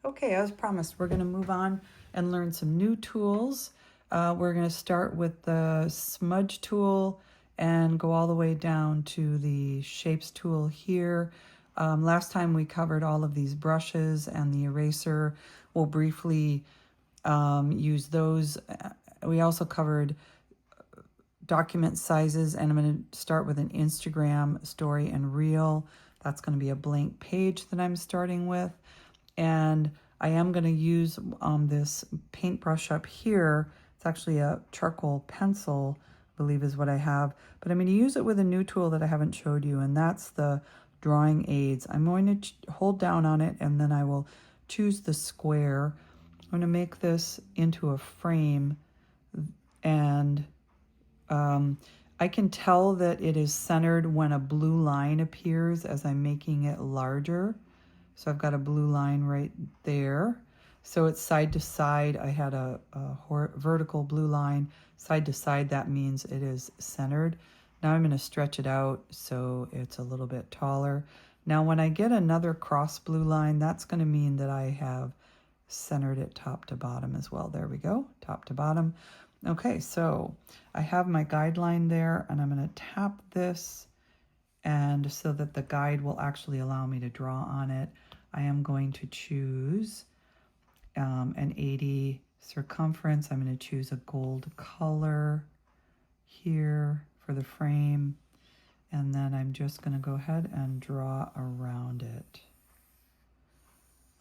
Okay, as promised, we're going to move on and learn some new tools. We're going to start with the smudge tool and go all the way down to the shapes tool here. Last time we covered all of these brushes and the eraser. We'll briefly use those. We also covered document sizes, and I'm going to start with an Instagram story and reel. That's going to be a blank page that I'm starting with. And I am going to use this paintbrush up here. It's actually a charcoal pencil, I believe is what I have. But I'm going to use it with a new tool that I haven't showed you, and that's the drawing aids. I'm going to hold down on it, and then I will choose the square. I'm going to make this into a frame, and I can tell that it is centered when a blue line appears as I'm making it larger. So I've got a blue line right there. So it's side to side. I had a vertical blue line. Side to side, that means it is centered. Now I'm going to stretch it out so it's a little bit taller. Now when I get another cross blue line, that's going to mean that I have centered it top to bottom as well. There we go, top to bottom. Okay, so I have my guideline there, and I'm going to tap this, and so that the guide will actually allow me to draw on it, I am going to choose an 80 circumference. I'm going to choose a gold color here for the frame, and then I'm just going to go ahead and draw around it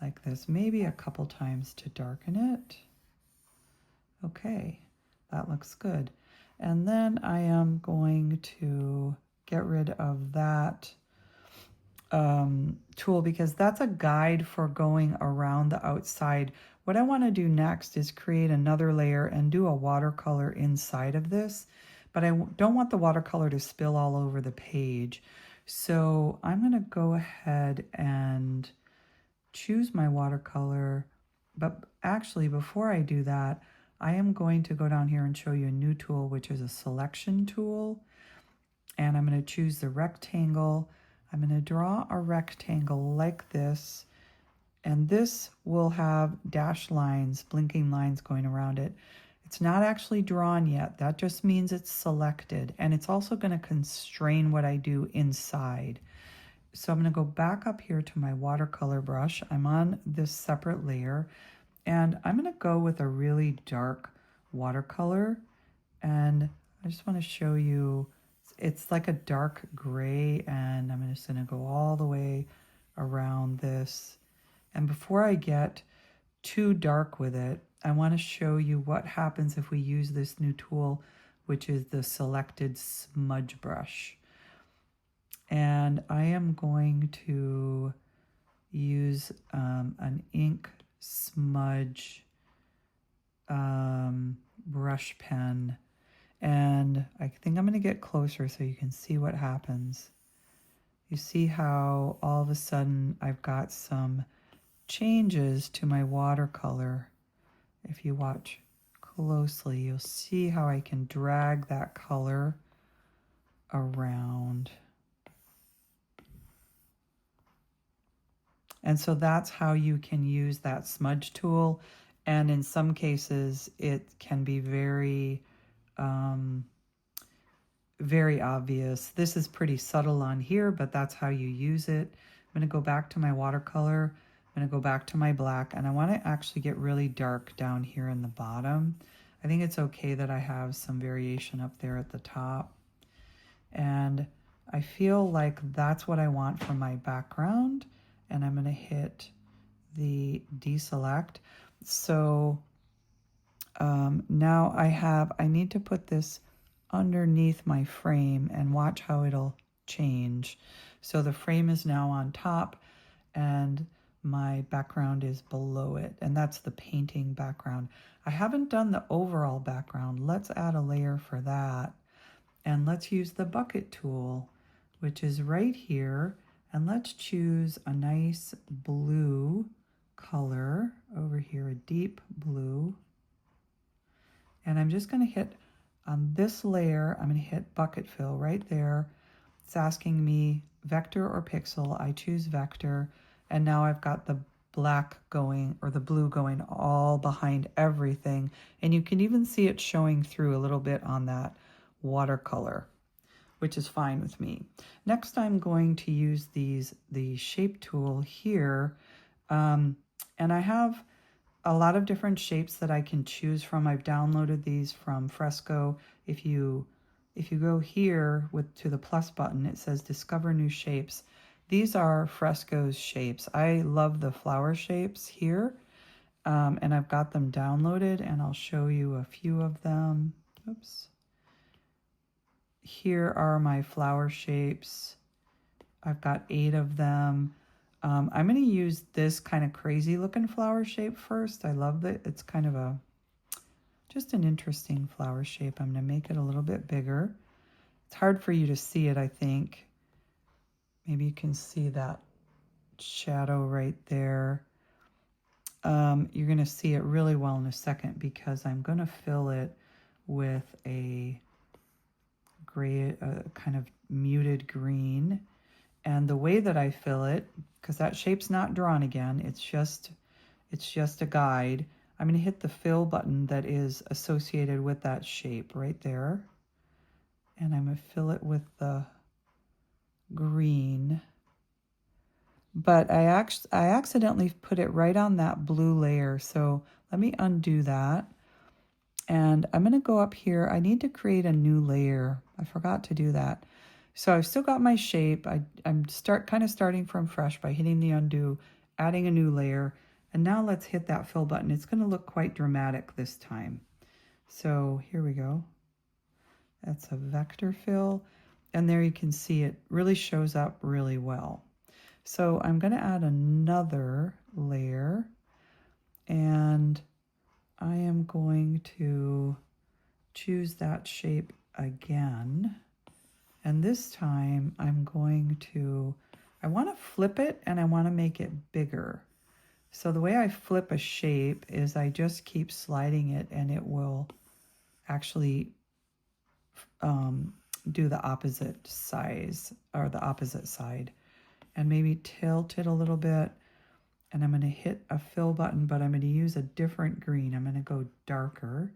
like this, maybe a couple times to darken it. Okay, that looks good. And then I am going to get rid of that tool because that's a guide for going around the outside. What I want to do next is create another layer and do a watercolor inside of this, but I don't want the watercolor to spill all over the page. So I'm going to go ahead and choose my watercolor, but actually before I do that, I am going to go down here and show you a new tool, which is a selection tool. And I'm going to choose the rectangle. I'm going to draw a rectangle like this, and this will have dashed lines, blinking lines going around it. It's not actually drawn yet. That just means it's selected, and it's also going to constrain what I do inside. So I'm going to go back up here to my watercolor brush. I'm on this separate layer, and I'm going to go with a really dark watercolor, and I just want to show you it's like a dark gray, and I'm just going to go all the way around this. And before I get too dark with it, I want to show you what happens if we use this new tool, which is the selected smudge brush. And I am going to use an ink smudge brush pen. And I think I'm going to get closer so you can see what happens. You see how all of a sudden I've got some changes to my watercolor. If you watch closely, you'll see how I can drag that color around. And so that's how you can use that smudge tool. And in some cases, it can be very obvious. This is pretty subtle on here, but that's how you use it. I'm going to go back to my watercolor. I'm going to go back to my black, and I want to actually get really dark down here in the bottom. I think it's okay that I have some variation up there at the top. And I feel like that's what I want for my background. And I'm going to hit the deselect. So now I need to put this underneath my frame and watch how it'll change. So the frame is now on top and my background is below it, and that's the painting background. I haven't done the overall background. Let's add a layer for that, and let's use the bucket tool, which is right here, and let's choose a nice blue color over here, a deep blue. And I'm just going to hit on this layer, I'm going to hit bucket fill right there. It's asking me vector or pixel. I choose vector, and now I've got the black going, or the blue going all behind everything. And you can even see it showing through a little bit on that watercolor, which is fine with me. Next, I'm going to use the shape tool here. And I have a lot of different shapes that I can choose from. I've downloaded these from Fresco. If you go here to the plus button, it says discover new shapes. These are Fresco's shapes. I love the flower shapes here, and I've got them downloaded, and I'll show you a few of them. Oops. Here are my flower shapes. I've got 8 of them. I'm going to use this kind of crazy looking flower shape first. I love that. It's kind of just an interesting flower shape. I'm going to make it a little bit bigger. It's hard for you to see it, I think. Maybe you can see that shadow right there. You're going to see it really well in a second because I'm going to fill it with a gray, kind of muted green. And the way that I fill it, because that shape's not drawn again, it's just a guide. I'm going to hit the fill button that is associated with that shape right there. And I'm going to fill it with the green. But I accidentally put it right on that blue layer. So let me undo that. And I'm going to go up here. I need to create a new layer. I forgot to do that. So I've still got my shape. I'm kind of starting from fresh by hitting the undo, adding a new layer. And now let's hit that fill button. It's going to look quite dramatic this time. So here we go. That's a vector fill. And there you can see it really shows up really well. So I'm going to add another layer. And I am going to choose that shape again. And this time I want to flip it and I want to make it bigger. So the way I flip a shape is I just keep sliding it and it will actually do the opposite size or the opposite side. And maybe tilt it a little bit. And I'm going to hit a fill button, but I'm going to use a different green. I'm going to go darker.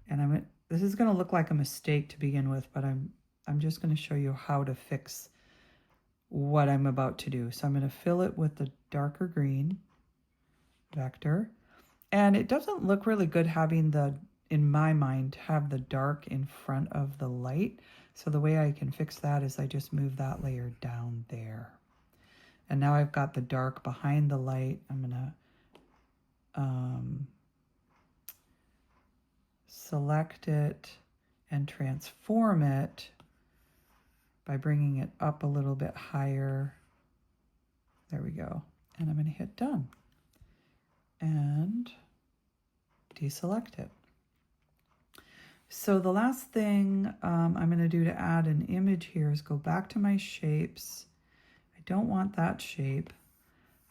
And this is going to look like a mistake to begin with, but I'm just going to show you how to fix what I'm about to do. So I'm going to fill it with the darker green vector. And it doesn't look really good having in my mind, have the dark in front of the light. So the way I can fix that is I just move that layer down there. And now I've got the dark behind the light. I'm going to select it and transform it by bringing it up a little bit higher. There we go. And I'm going to hit done and deselect it. So the last thing I'm going to do to add an image here is go back to my shapes. I don't want that shape.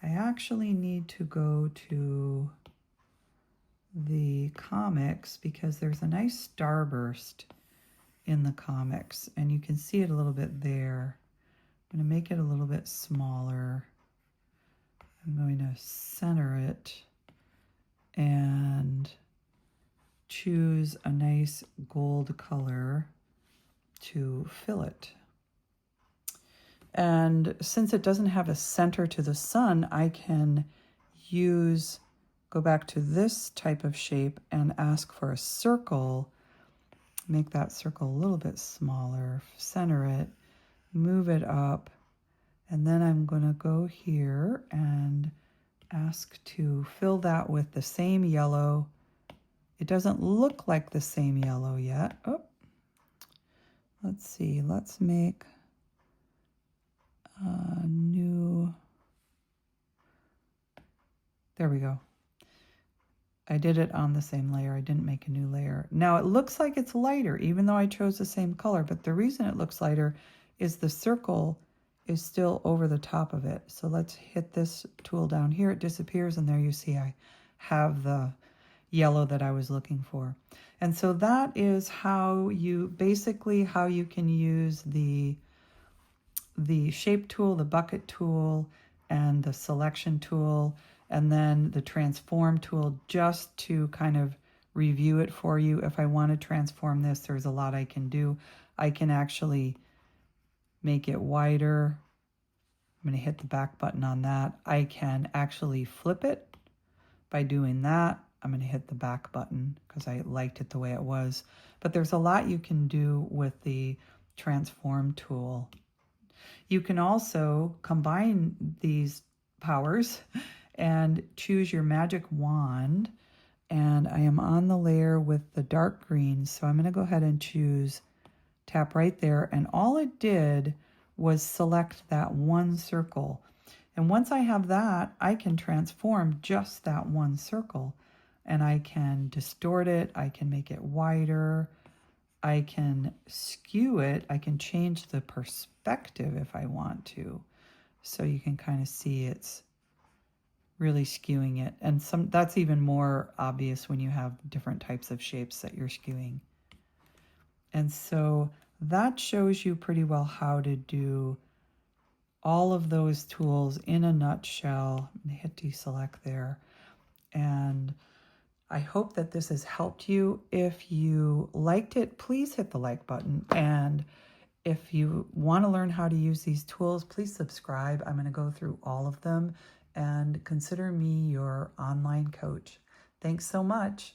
I actually need to go to the comics because there's a nice starburst in the comics and you can see it a little bit there. I'm going to make it a little bit smaller. I'm going to center it and choose a nice gold color to fill it. And since it doesn't have a center to the sun, I can go back to this type of shape and ask for a circle. Make that circle a little bit smaller, center it, move it up, and then I'm going to go here and ask to fill that with the same yellow. It doesn't look like the same yellow yet. Oh, let's see. Let's make a new. There we go. I did it on the same layer. I didn't make a new layer. Now it looks like it's lighter, even though I chose the same color. But the reason it looks lighter is the circle is still over the top of it. So let's hit this tool down here. It disappears, and there you see I have the yellow that I was looking for. And so that is how you can use the shape tool, the bucket tool, and the selection tool. and then the transform tool just to kind of review it for you. If I want to transform this, there's a lot I can do. I can actually make it wider. I'm going to hit the back button on that. I can actually flip it by doing that. I'm going to hit the back button because I liked it the way it was. But there's a lot you can do with the transform tool. You can also combine these powers and choose your magic wand. And I am on the layer with the dark green, so I'm going to go ahead and choose, tap right there, and all it did was select that one circle. And once I have that, I can transform just that one circle, and I can distort it, I can make it wider, I can skew it, I can change the perspective if I want to. So you can kind of see it's really skewing it. And that's even more obvious when you have different types of shapes that you're skewing. And so that shows you pretty well how to do all of those tools in a nutshell. I'm going to hit deselect there. And I hope that this has helped you. If you liked it, please hit the like button. And if you want to learn how to use these tools, please subscribe. I'm going to go through all of them, and consider me your online coach. Thanks so much.